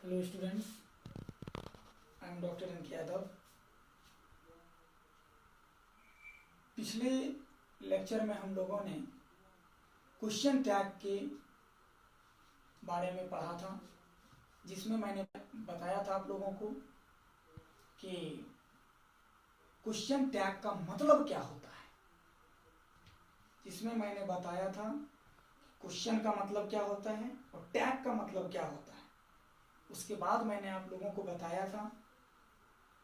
Hello students, I am doctor N K Yadav. पिछले lecture में हम लोगों ने क्वेश्चन टैग के बारे में पढ़ा था, जिसमें मैंने बताया था आप लोगों को कि क्वेश्चन टैग का मतलब क्या होता है। जिसमें मैंने बताया था क्वेश्चन का मतलब क्या होता है और टैग का मतलब क्या होता है। उसके बाद मैंने आप लोगों को बताया था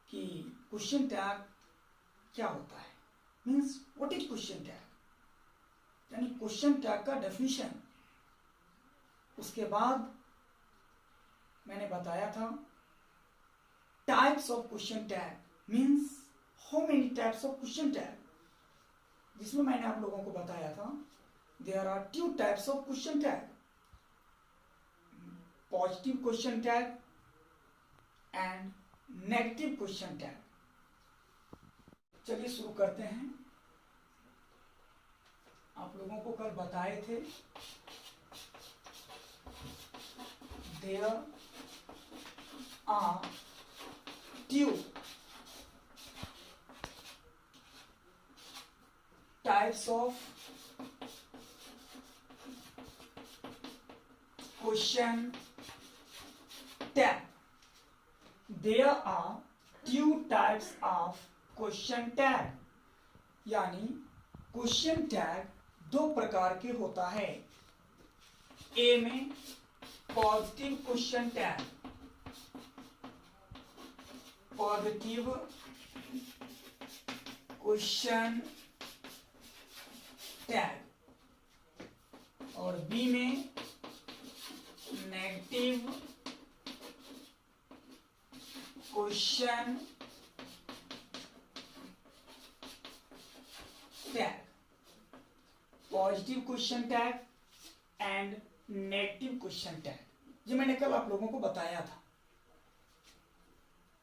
कि क्वेश्चन टैग क्या होता है, means what is question tag, यानी क्वेश्चन टैग का डेफिनेशन। उसके बाद मैंने बताया था types of question tag, means how many types of question tag, जिसमें मैंने आप लोगों को बताया था there are two types of question tag, positive question tag and negative question tag. चलिए शुरू करते हैं। आप लोगों को कल बताए थे there are two types of question tag. There are two types of question tag, यानी क्वेश्चन टैग दो प्रकार के होता है। ए में positive question tag, positive question tag, और बी में negative question tag. Positive question tag and negative question tag, ये मैंने कल आप लोगों को बताया था।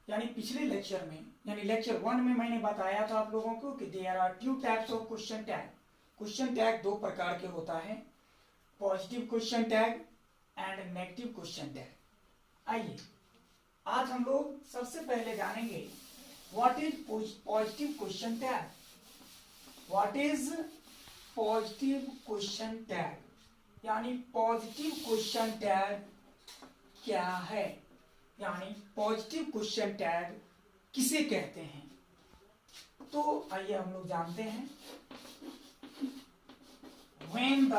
यानी पिछले लेक्चर में, यानी लेक्चर 1 में मैंने बताया था आप लोगों को कि there are two types of question tag. Question tag दो प्रकार के होता है, positive question tag and negative question tag. आइए आज हम लोग सबसे पहले जानेंगे what is positive question tag. What is positive question tag, यानी पॉजिटिव क्वेश्चन टैग क्या है, यानी पॉजिटिव क्वेश्चन टैग किसे कहते हैं। तो आइए हम लोग जानते हैं। When the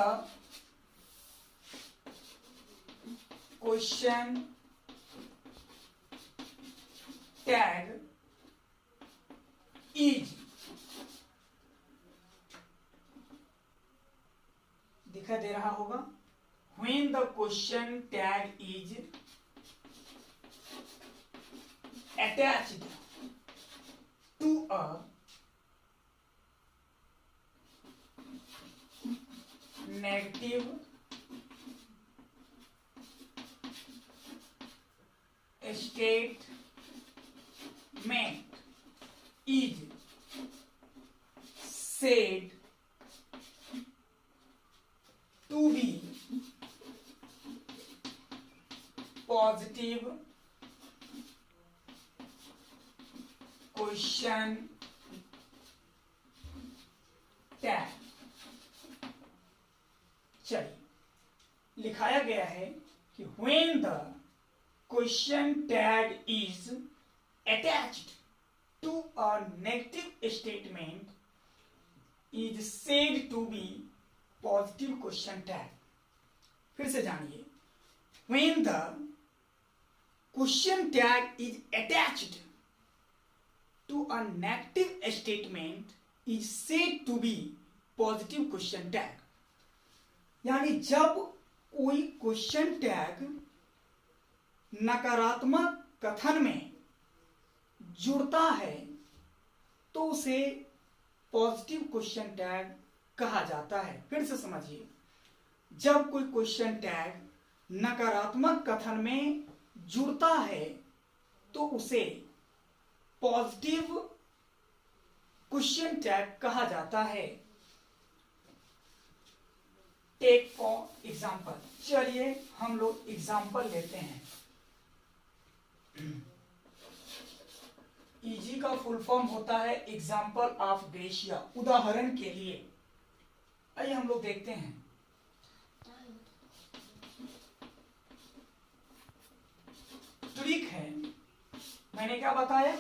question tag is, दिखाई दे रहा होगा, when the question tag is attached to a negative statement is said to be positive question tag. चलिए लिखाया गया है कि when the question tag is attached to a negative statement is said to be positive question tag। फिर से जानिए, when the question tag is attached to a negative statement is said to be positive question tag। यानी जब कोई question tag नकारात्मक कथन में जुड़ता है तो उसे पॉजिटिव क्वेश्चन टैग कहा जाता है। फिर से समझिए, जब कोई क्वेश्चन टैग नकारात्मक कथन में जुड़ता है तो उसे पॉजिटिव क्वेश्चन टैग कहा जाता है। टेक फॉर एग्जाम्पल, चलिए हम लोग एग्जाम्पल लेते हैं। फुल फॉर्म होता है एग्जाम्पल ऑफ ग्रेशिया, उदाहरण के लिए। आइए हम लोग देखते हैं। ट्रिक है, मैंने क्या बताया,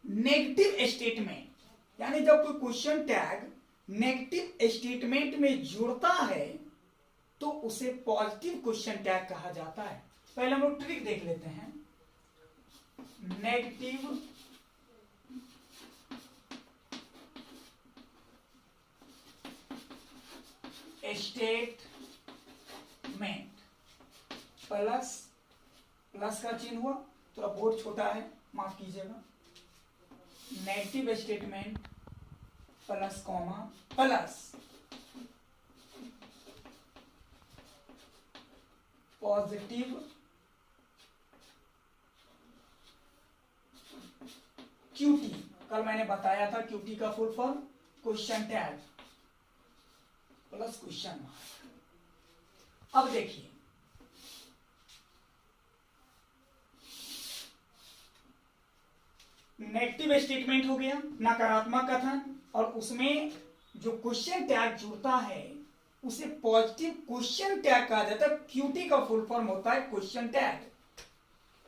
नेगेटिव स्टेटमेंट, यानी जब कोई क्वेश्चन टैग नेगेटिव स्टेटमेंट में जुड़ता है तो उसे पॉजिटिव क्वेश्चन टैग कहा जाता है। पहले हम लोग ट्रिक देख लेते हैं। नेगेटिव स्टेटमेंट, प्लस का चिन्ह हुआ, थोड़ा बोर्ड छोटा है माफ कीजिएगा। Negative statement plus comma plus positive QT, कल मैंने बताया था क्यूटी का full form question tag plus question mark. अब देखिए, नेगेटिव स्टेटमेंट हो गया, नकारात्मक कथन, और उसमें जो क्वेश्चन टैग जुड़ता है उसे पॉजिटिव क्वेश्चन टैग कहा जाता है। क्यूटी का फुल फॉर्म होता है क्वेश्चन टैग।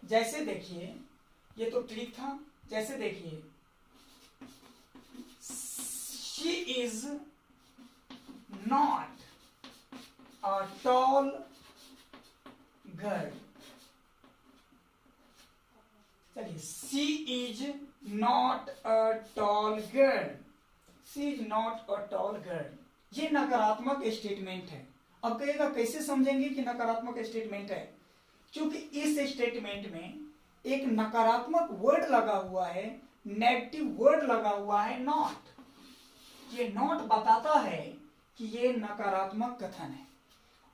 जैसे देखिए, ये तो ट्रिक था। जैसे देखिए, she is not a tall girl. चलिए, she is not a tall girl, she is not a tall girl, ये नकारात्मक स्टेटमेंट है। अब कहेगा कैसे समझेंगे कि नकारात्मक स्टेटमेंट है? क्योंकि इस स्टेटमेंट में एक नकारात्मक वर्ड लगा हुआ है, नेगेटिव वर्ड लगा हुआ है नॉट। ये नॉट बताता है कि ये नकारात्मक कथन है,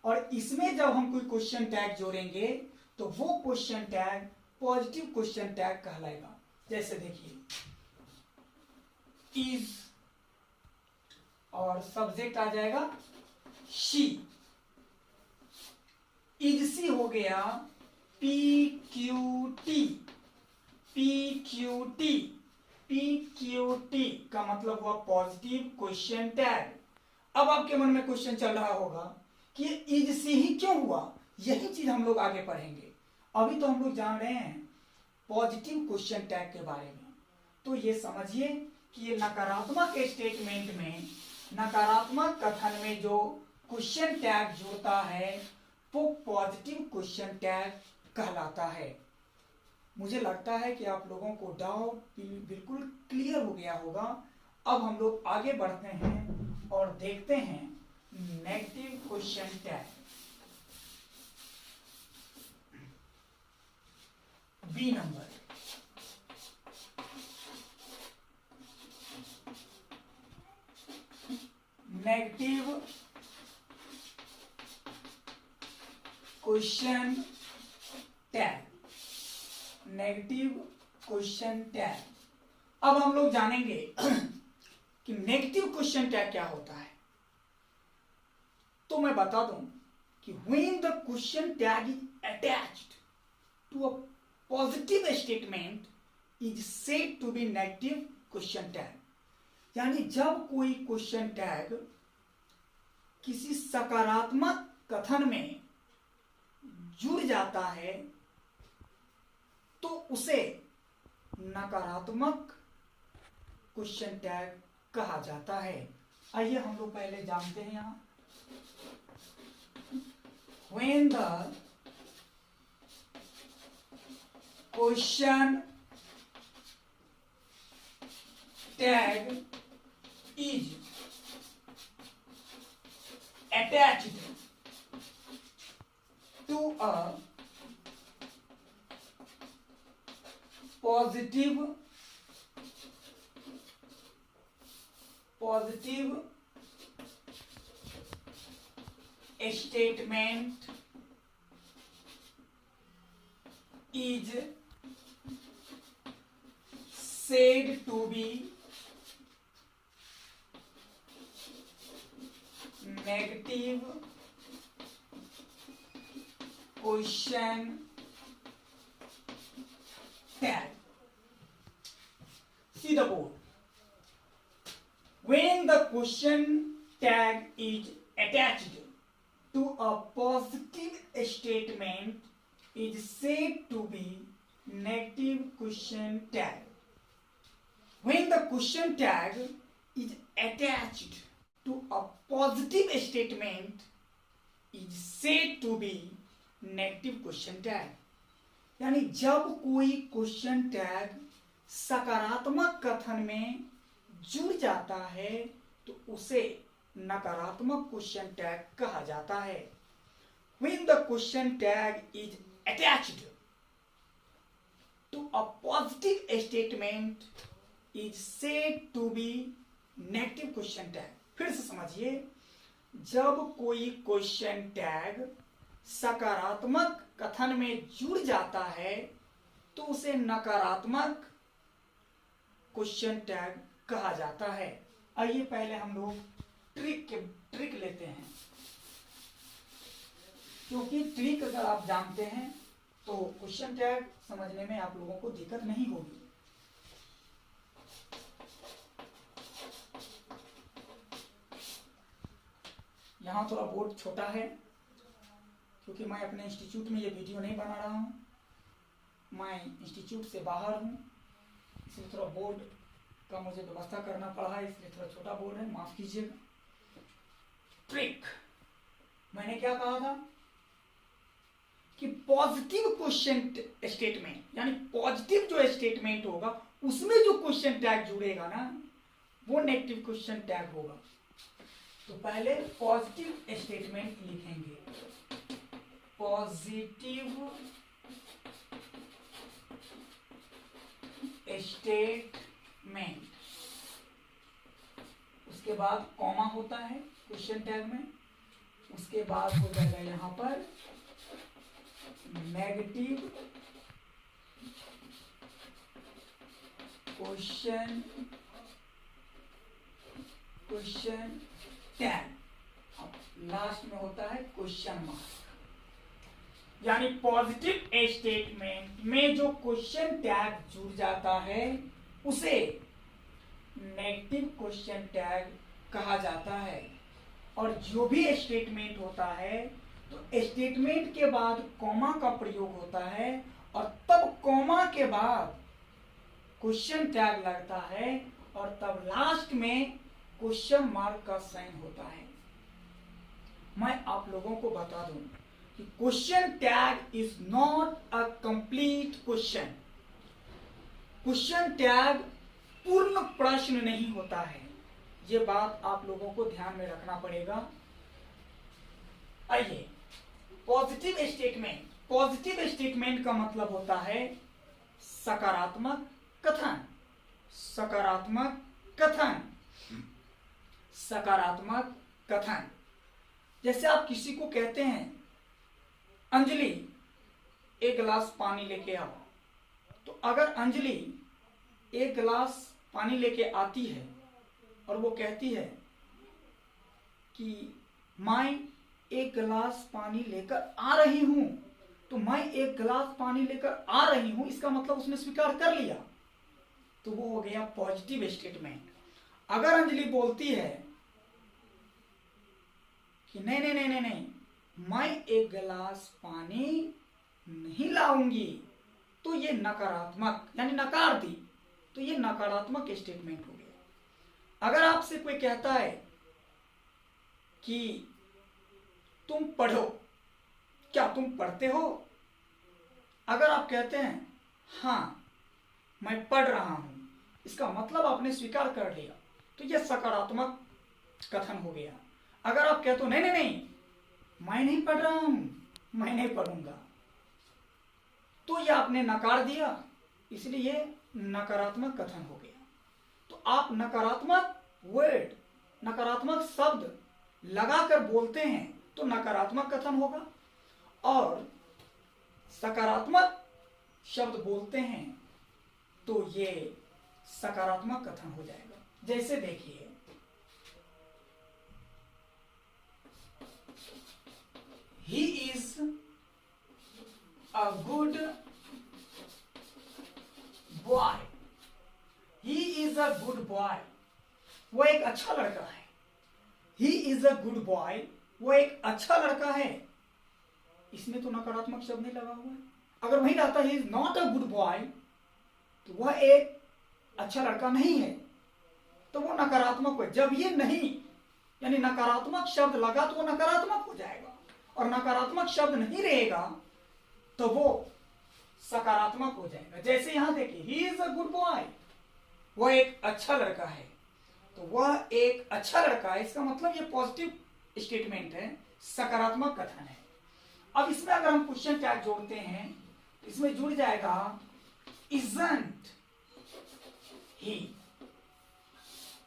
और इसमें जब हम कोई क्वेश्चन टैग जोड़ेंगे तो वो question tag positive question tag कहलाएगा। जैसे देखिए, इज और सब्जेक्ट आ जाएगा शी, इज सी हो गया P Q T, P Q T, P Q T का मतलब हुआ पॉजिटिव क्वेश्चन टैग। अब आपके मन में क्वेश्चन चल रहा होगा कि इज सी ही क्यों हुआ, यही चीज हम लोग आगे पढ़ेंगे। अभी तो हम लोग जान रहे हैं पॉजिटिव क्वेश्चन टैग के बारे में। तो ये समझिए कि ये नकारात्मक स्टेटमेंट में, नकारात्मक कथन में जो क्वेश्चन टैग जुड़ता है वो पॉजिटिव क्वेश्चन टैग कहलाता है। मुझे लगता है कि आप लोगों को डाउट बिल्कुल क्लियर हो गया होगा। अब हम लोग आगे बढ़ते हैं और देखते हैं negative question tag. B number, negative question tag, negative question tag. अब हम लोग जानेंगे कि नेगेटिव क्वेश्चन टैग क्या होता है। तो मैं बता दूं कि when the question tag is attached to a positive statement is said to be negative question tag। यानी जब कोई क्वेश्चन टैग किसी सकारात्मक कथन में जुड़ जाता है तो उसे नकारात्मक क्वेश्चन टैग कहा जाता है। आइए हम लोग पहले जानते हैं यहां, when the question tag is attached to a positive statement is said to be negative question tag। the board. When the question tag is attached to a positive statement, is said to be negative question tag. When the question tag is attached to a positive statement, is said to be negative question tag. यानी जब कोई question tag सकारात्मक कथन में जुड़ जाता है तो उसे नकारात्मक क्वेश्चन टैग कहा जाता है. When the question tag is attached to a positive statement, is said to be negative question tag. फिर से समझिए, जब कोई क्वेश्चन टैग सकारात्मक कथन में जुड़ जाता है तो उसे नकारात्मक क्वेश्चन टैग कहा जाता है. आइए पहले हम लोग ट्रिक लेते हैं, क्योंकि ट्रिक अगर आप जानते हैं तो क्वेश्चन टैग समझने में आप लोगों को दिक्कत नहीं होगी. यहाँ थोड़ा बोर्ड छोटा है क्योंकि मैं अपने इंस्टीट्यूट में ये वीडियो नहीं बना रहा हूँ, मैं इंस्टीट्यूट से बाहर हूँ, इसलिए थोड़ा बोर्ड का मुझे व्यवस्था करना पड़ा है, इसलिए थोड़ा छोटा बोर्ड है, माफ कीजिएगा. ट्रिक, मैंने क्या कहा था कि पॉजिटिव क्वेश्चन स्टेटमेंट यानी पॉजिटिव जो स्टेटमेंट होगा उसमें जो क्वेश्चन टैग जुड़ेगा ना वो नेगेटिव क्वेश्चन टैग होगा. तो पहले पॉजिटिव स्टेटमेंट लिखेंगे, पॉजिटिव स्टेटमेंट, उसके बाद कॉमा होता है क्वेश्चन टैग में, उसके बाद हो जाएगा यहां पर नेगेटिव क्वेश्चन टैग, लास्ट में होता है क्वेश्चन मार्क. यानी पॉजिटिव स्टेटमेंट में जो क्वेश्चन टैग जुड़ जाता है उसे नेगेटिव क्वेश्चन टैग कहा जाता है. और जो भी स्टेटमेंट होता है तो स्टेटमेंट के बाद कॉमा का प्रयोग होता है और तब कॉमा के बाद क्वेश्चन टैग लगता है और तब लास्ट में क्वेश्चन मार्क का साइन होता है. मैं आप लोगों को बता दूं कि question tag is not a complete question. Question tag पूर्ण प्रश्न नहीं होता है, ये बात आप लोगों को ध्यान में रखना पड़ेगा. आइए, पॉजिटिव स्टेटमेंट का मतलब होता है सकारात्मक कथन. सकारात्मक कथन. जैसे आप किसी को कहते हैं अंजलि एक गिलास पानी लेके आओ, तो अगर अंजलि एक गिलास पानी लेके आती है और वो कहती है कि मैं एक गिलास पानी लेकर आ रही हूं, तो मैं एक गिलास पानी लेकर आ रही हूं इसका मतलब उसने स्वीकार कर लिया, तो वो हो गया पॉजिटिव स्टेटमेंट. अगर अंजलि बोलती है कि नहीं मैं एक गिलास पानी नहीं लाऊंगी, तो ये नकारात्मक यानी नकार दी, तो ये नकारात्मक स्टेटमेंट हो गया. अगर आपसे कोई कहता है कि तुम पढ़ो, क्या तुम पढ़ते हो? अगर आप कहते हैं हाँ मैं पढ़ रहा हूं, इसका मतलब आपने स्वीकार कर लिया, तो यह सकारात्मक कथन हो गया. अगर आप कहते हो नहीं मैं नहीं पढ़ रहा हूं, मैं नहीं पढ़ूंगा, तो यह आपने नकार दिया, इसलिए यह नकारात्मक कथन हो गया. तो आप नकारात्मक शब्द लगाकर बोलते हैं तो नकारात्मक कथन होगा, और सकारात्मक शब्द बोलते हैं तो ये सकारात्मक कथन हो जाएगा. जैसे देखिए, he is a good boy. He is is a good boy, वो एक अच्छा लड़का है। He is a good boy, वो एक अच्छा लड़का है। इसमें तो नकारात्मक शब्द नहीं लगा हुआ है। अगर वही रहता he is not a good boy, तो वह एक अच्छा लड़का नहीं है, तो वो नकारात्मक है। जब ये नहीं, यानी नकारात्मक शब्द लगा तो वो नकारात्मक हो जाएगा, और नकारात्मक शब्द नहीं रहेगा तो वो सकारात्मक हो जाएगा। जैसे यहां देखिए, he is a good boy, वह एक अच्छा लड़का है, तो वह एक अच्छा लड़का है, इसका मतलब ये पॉजिटिव स्टेटमेंट है, सकारात्मक कथन है। अब इसमें अगर हम क्वेश्चन टैग जोड़ते हैं, इसमें जुड़ जाएगा इजंट ही,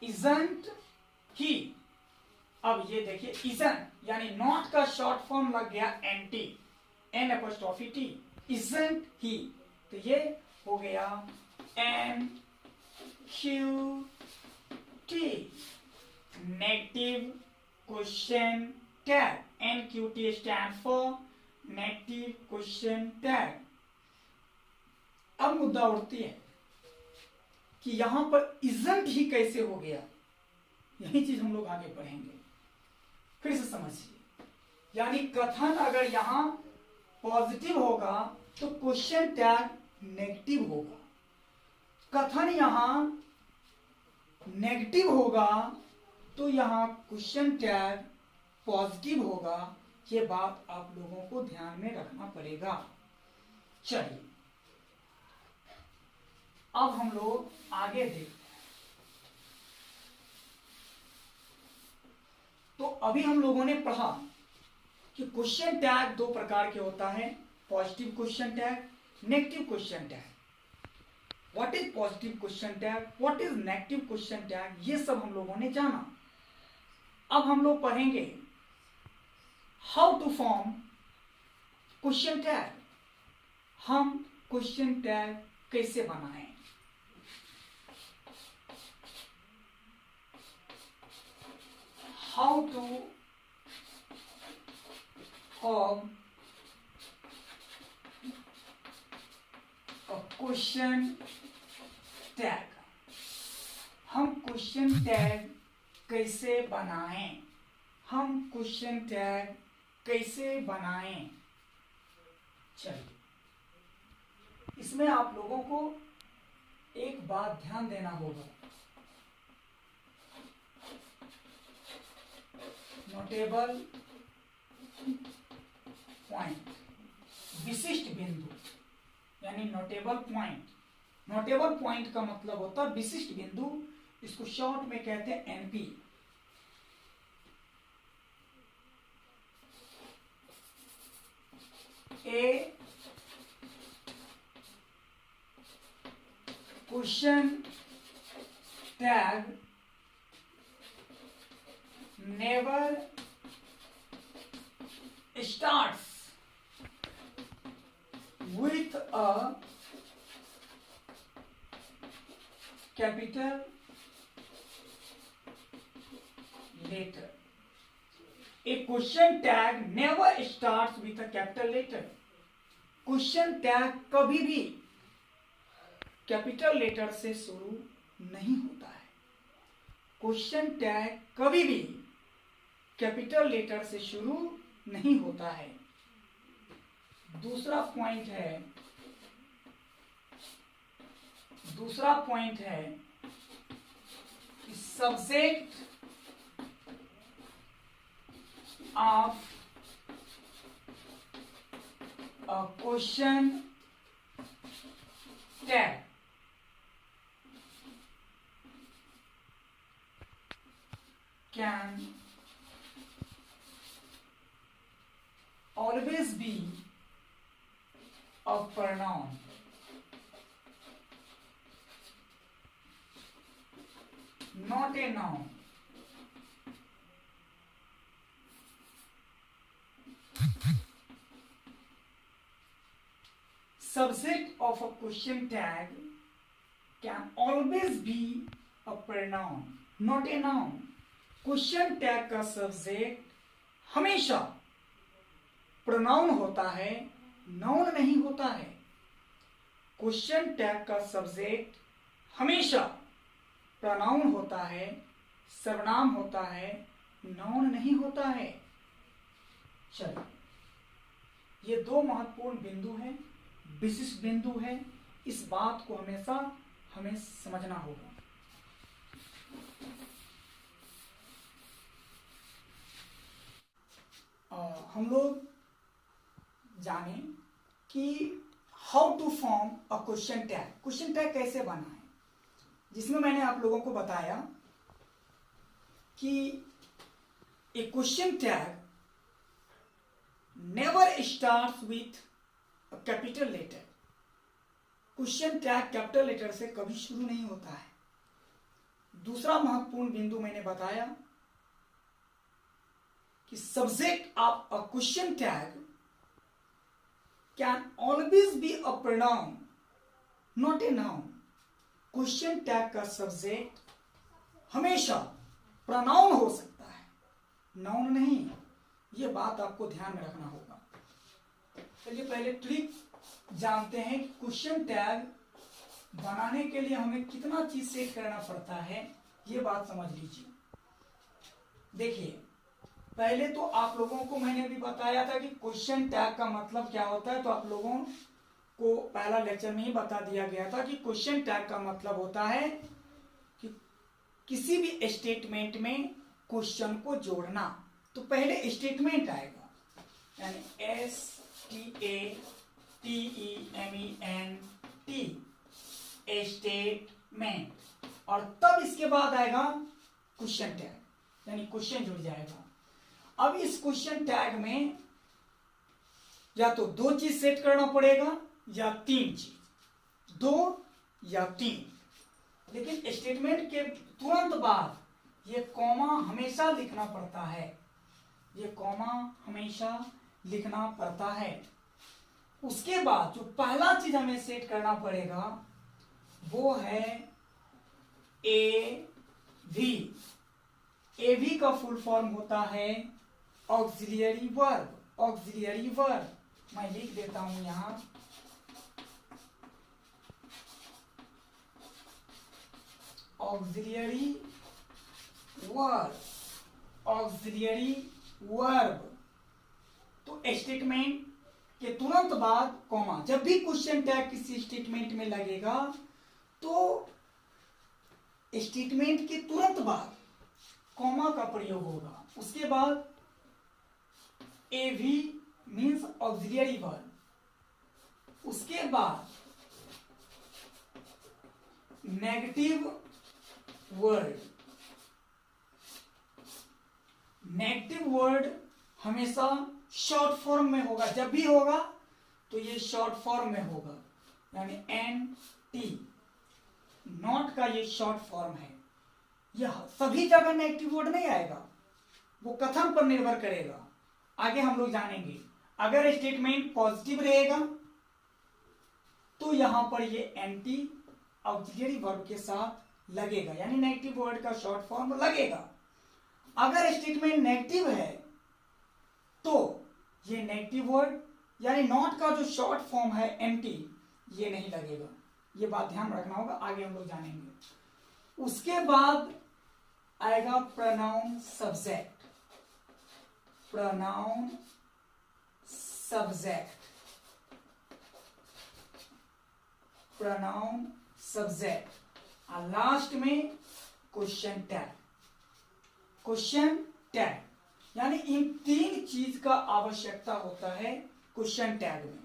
इजंट ही। अब ये देखिए, इजंट यानी नॉट का शॉर्ट फॉर्म लग गया एंटी, N apostrophe T, isn't he, तो ये हो गया N Q T, negative question tag. NQT stand for negative question tag. अब मुद्दा उठती है कि यहां पर इजंट ही कैसे हो गया, यही चीज हम लोग आगे पढ़ेंगे। फिर से समझिए, यानी कथन अगर यहां पॉजिटिव होगा तो क्वेश्चन टैग नेगेटिव होगा, कथन यहां नेगेटिव होगा तो यहां क्वेश्चन टैग पॉजिटिव होगा। ये बात आप लोगों को ध्यान में रखना पड़ेगा। चलिए अब हम लोग आगे देखते हैं। तो अभी हम लोगों ने पढ़ा कि क्वेश्चन टैग दो प्रकार के होता है, positive question tag, negative question tag. What is positive question tag, what is negative question tag, ये सब हम लोगों ने जाना। अब हम लोग पढ़ेंगे how to form question tag, हम क्वेश्चन टैग कैसे बनाएं। How to form a question tag, हम क्वेश्चन टैग कैसे बनाएं, हम क्वेश्चन टैग कैसे बनाएं। चलिए, इसमें आप लोगों को एक बात ध्यान देना होगा, नोटेबल पॉइंट, विशिष्ट बिंदु, यानी नोटेबल पॉइंट। नोटेबल पॉइंट का मतलब होता है विशिष्ट बिंदु, इसको शॉर्ट में कहते हैं NP. A question tag never starts with a capital letter. A question tag never starts with a capital letter. Question tag कभी भी कैपिटल लेटर से शुरू नहीं होता है। क्वेश्चन टैग कभी भी कैपिटल लेटर से शुरू नहीं होता है। दूसरा पॉइंट है कि subject of a question tag can always be a pronoun, not a noun. Subject of a question tag can always be a pronoun, not a noun. Question tag का subject हमेशा प्रोनाउन होता है, noun नहीं होता है। Question tag का subject हमेशा pronoun होता है, सर्वनाम होता है, नाउन नहीं होता है। चलो, ये दो महत्वपूर्ण बिंदु हैं, विशिष्ट बिंदु है। इस बात को हमेशा हमें समझना होगा। हम लोग जाने कि how to form a question tag. Question tag कैसे बना है, जिसमें मैंने आप लोगों को बताया कि a question tag never starts with a capital letter. Question tag capital letter से कभी शुरू नहीं होता है। दूसरा महत्वपूर्ण बिंदु मैंने बताया कि subject of a question tag can always be a pronoun not a noun. Question tag का सब्जेक्ट हमेशा प्रोनाउन हो सकता है, नाउन नहीं। यह बात आपको ध्यान में रखना होगा। चलिए पहले ट्रिक जानते हैं कि क्वेश्चन टैग बनाने के लिए हमें कितना चीज सेट करना पड़ता है, ये बात समझ लीजिए। देखिए, पहले तो आप लोगों को मैंने भी बताया था कि क्वेश्चन टैग का मतलब क्या होता है, तो आप लोगों को पहला लेक्चर में ही बता दिया गया था कि क्वेश्चन टैग का मतलब होता है कि किसी भी स्टेटमेंट में क्वेश्चन को जोड़ना। तो पहले स्टेटमेंट आएगा, यानी STATEMENT, स्टेटमेंट, और तब इसके बाद आएगा क्वेश्चन टैग, यानी क्वेश्चन जुड़ जाएगा। अब इस क्वेश्चन टैग में या तो दो चीज सेट करना पड़ेगा या तीन चीज, दो या तीन। लेकिन स्टेटमेंट के तुरंत बाद ये कॉमा हमेशा लिखना पड़ता है, ये कॉमा हमेशा लिखना पड़ता है। उसके बाद जो पहला चीज हमें सेट करना पड़ेगा वो है AV। AV का फुल फॉर्म होता है ऑक्सिलियरी वर्ब। ऑक्सिलियरी वर्ब मैं लिख देता हूं यहां, ऑक्सिलियरी वर्ब, ऑक्सिलियरी वर्ब। तो स्टेटमेंट के तुरंत बाद कॉमा। जब भी क्वेश्चन टैग किसी स्टेटमेंट में लगेगा तो स्टेटमेंट के तुरंत बाद कॉमा का प्रयोग होगा। उसके बाद AV मीन्स ऑक्सिलियरी वर्ब। उसके बाद नेगेटिव वर्ड। नेगेटिव वर्ड हमेशा शॉर्ट फॉर्म में होगा, जब भी होगा तो ये शॉर्ट फॉर्म में होगा, यानी NT। नॉट का ये शॉर्ट फॉर्म है। यह सभी जगह नेगेटिव वर्ड नहीं आएगा, वो कथन पर निर्भर करेगा, आगे हम लोग जानेंगे। अगर स्टेटमेंट पॉजिटिव रहेगा तो यहां पर ये NT ऑक्सिलियरी वर्ब के साथ लगेगा, यानी नेगेटिव वर्ड का शॉर्ट फॉर्म लगेगा। अगर स्टेटमेंट नेगेटिव है तो ये नेगेटिव वर्ड यानी नॉट का जो शॉर्ट फॉर्म है NT, ये नहीं लगेगा। ये बात ध्यान रखना होगा, आगे हम लोग जानेंगे। उसके बाद आएगा pronoun subject. Pronoun subject, pronoun subject, और लास्ट में क्वेश्चन टैग। क्वेश्चन टैग यानी इन तीन चीज का आवश्यकता होता है क्वेश्चन टैग में।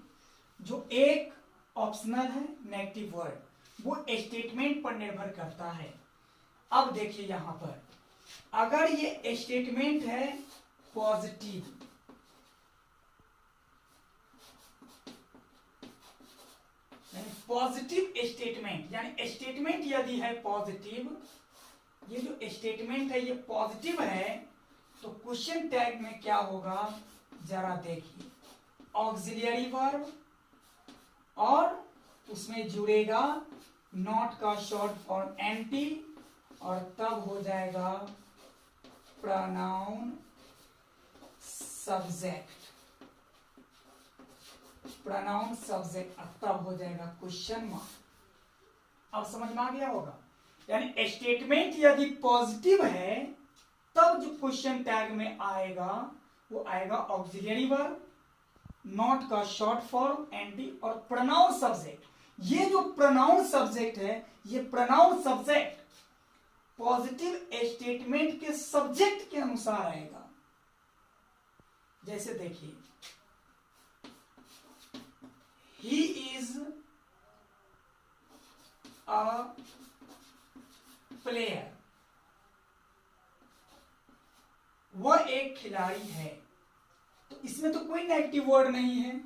जो एक ऑप्शनल है नेगेटिव वर्ड, वो स्टेटमेंट पर निर्भर करता है। अब देखिए यहां पर अगर ये स्टेटमेंट है पॉजिटिव, पॉजिटिव स्टेटमेंट, यानी स्टेटमेंट यदि है पॉजिटिव, ये जो स्टेटमेंट है ये पॉजिटिव है, तो क्वेश्चन टैग में क्या होगा जरा देखिए। ऑक्सिलियरी वर्ब और उसमें जुड़ेगा नॉट का शॉर्ट फॉर्म NT, और तब हो जाएगा प्रोनाउन सब्जेक्ट। प्रोनाउन सब्जेक्ट, तब हो जाएगा क्वेश्चन मार्क। अब समझ में आ गया होगा। यानी स्टेटमेंट यदि पॉजिटिव है तब जो क्वेश्चन टैग में आएगा वो आएगा ऑक्सिलियरी वर्ब, नॉट का शॉर्ट फॉर्म एनटी और प्रोनाउन सब्जेक्ट। ये जो प्रोनाउन सब्जेक्ट है, ये प्रोनाउन सब्जेक्ट पॉजिटिव स्टेटमेंट के सब्जेक्ट के अनुसार आएगा। जैसे देखिए, ही इज अ प्लेयर, वह एक खिलाड़ी है। तो इसमें तो कोई नेगेटिव वर्ड नहीं है,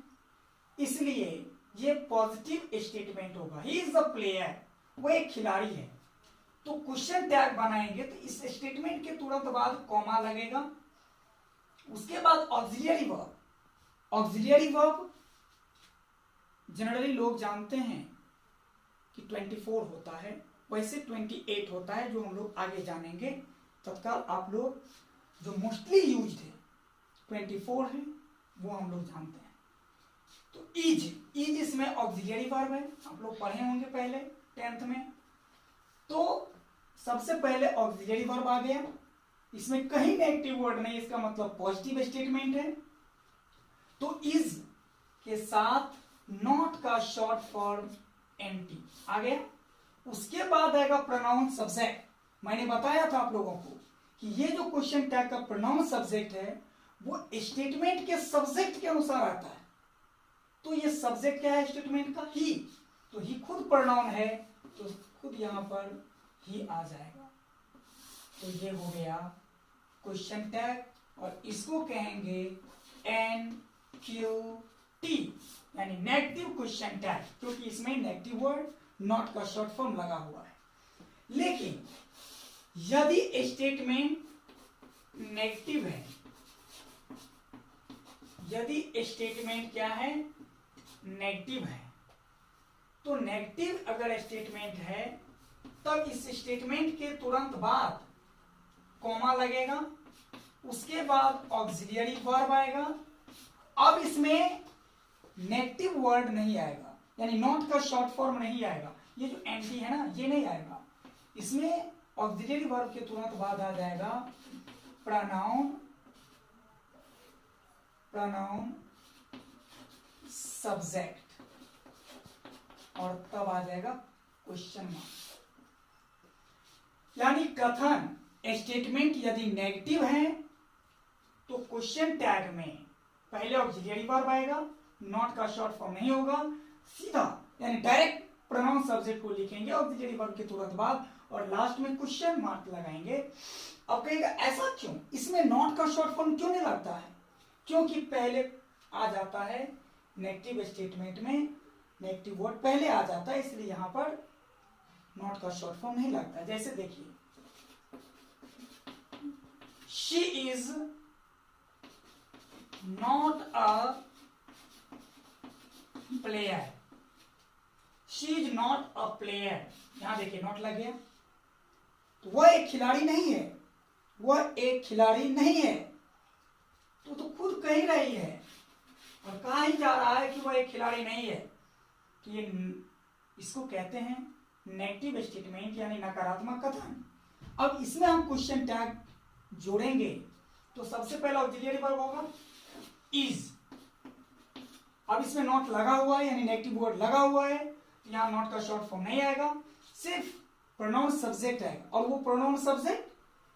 इसलिए ये पॉजिटिव स्टेटमेंट होगा। ही इज अ प्लेयर, वह एक खिलाड़ी है। तो क्वेश्चन टैग बनाएंगे तो इस स्टेटमेंट के तुरंत बाद कॉमा लगेगा, उसके बाद auxiliary verb. Auxiliary verb generally लोग जानते हैं कि 24 होता है, वैसे 28 होता है, जो हम लोग आगे जानेंगे। तत्काल आप लोग जो मोस्टली यूज्ड है 24 है, वो हम लोग जानते हैं। तो इज इसमें ऑक्सिलियरी वर्ब है, आप लोग पढ़े होंगे पहले 10th में। तो सबसे पहले ऑक्सिलियरी वर्ब आ गया, इसमें कहीं नेगेटिव वर्ड नहीं, इसका मतलब पॉजिटिव स्टेटमेंट है। तो इज के साथ नॉट का शॉर्ट फॉर्म एनटी आ गया। उसके बाद आएगा प्रोनाउन सब्जेक्ट। मैंने बताया था आप लोगों को कि ये जो क्वेश्चन टैग का प्रोनाउन सब्जेक्ट है वो स्टेटमेंट के सब्जेक्ट के अनुसार आता है। तो ये सब्जेक्ट क्या है स्टेटमेंट का? ही। तो ही खुद प्रोनाउन है, तो खुद यहां पर ही आ जाएगा। तो ये हो गया क्वेश्चन टैग, और इसको कहेंगे NQT, यानी नेगेटिव क्वेश्चन टैग, क्योंकि इसमें नेगेटिव वर्ड नॉट का शॉर्ट फॉर्म लगा हुआ है। लेकिन यदि स्टेटमेंट नेगेटिव है, यदि स्टेटमेंट क्या है? नेगेटिव है, तो नेगेटिव अगर स्टेटमेंट है तब इस स्टेटमेंट के तुरंत बाद कॉमा लगेगा, उसके बाद ऑक्सिलियरी वर्ब आएगा। अब इसमें नेगेटिव वर्ड नहीं आएगा, यानी नॉट का शॉर्ट फॉर्म नहीं आएगा। ये जो एंटी है ना, ये नहीं आएगा। इसमें ऑक्सिलियरी वर्ब के तुरंत बाद आ जाएगा प्रोनाउन सब्जेक्ट, और तब आ जाएगा क्वेश्चन मार्क। यानी कथन स्टेटमेंट यदि नेगेटिव है तो क्वेश्चन टैग में पहले ऑक्सिलियरी वर्ब आएगा, नॉट का शॉर्ट फॉर्म नहीं होगा, सीधा यानी डायरेक्ट प्रोनाउन सब्जेक्ट को लिखेंगे ऑक्सिलियरी वर्ब के तुरंत बाद, और लास्ट में क्वेश्चन मार्क लगाएंगे। अब कहेगा ऐसा क्यों, इसमें नॉट का शॉर्ट फॉर्म क्यों नहीं लगता है? क्योंकि पहले आ जाता है नेगेटिव स्टेटमेंट में नेगेटिव वर्ड पहले आ जाता है, इसलिए यहां पर नॉट का शॉर्ट फॉर्म नहीं लगता। जैसे देखिए, she is not a player, she is not a player, यहां देखिए नॉट लग गया। तो वह एक खिलाड़ी नहीं है, वह एक खिलाड़ी नहीं है, तो खुद कह ही रही है और कहा ही जा रहा है कि वह एक खिलाड़ी नहीं है। तो ये इसको कहते हैं नेगेटिव स्टेटमेंट, यानी नकारात्मक कथन। अब इसमें हम क्वेश्चन टैग जोड़ेंगे, तो सबसे पहला ऑक्सिलियरी वर्ब होगा इज। अब इसमें नॉट लगा हुआ है, यानी नेगेटिव वर्ड लगा हुआ है, तो यहां नॉट का शॉर्ट फॉर्म नहीं आएगा, सिर्फ प्रोनाउन सब्जेक्ट आएगा, और वो प्रोनाउन सब्जेक्ट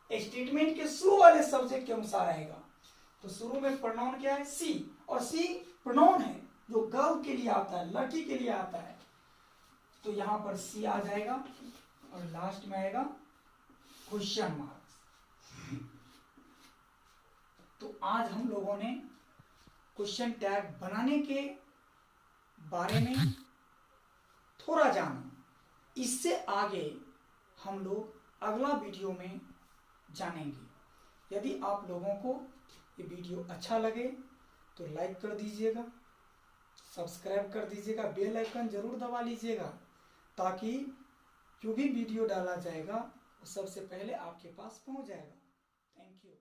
स्टेटमेंट के शुरू वाले सब्जेक्ट के अनुसार आएगा। तो शुरू में प्रोनाउन क्या है? सी, और सी प्रोनाउन है जो गर्ल के लिए आता है, लड़की के लिए आता है, तो यहां पर सी आ जाएगा, और लास्ट में आएगा क्वेश्चन मार्क्स। तो आज हम लोगों ने क्वेश्चन टैग बनाने के बारे में थोड़ा जाना, इससे आगे हम लोग अगला वीडियो में जानेंगे। यदि आप लोगों को ये वीडियो अच्छा लगे तो लाइक कर दीजिएगा, सब्सक्राइब कर दीजिएगा, बेल आइकन जरूर दबा लीजिएगा, ताकि जो भी वीडियो डाला जाएगा वो सबसे पहले आपके पास पहुंच जाएगा। Thank you.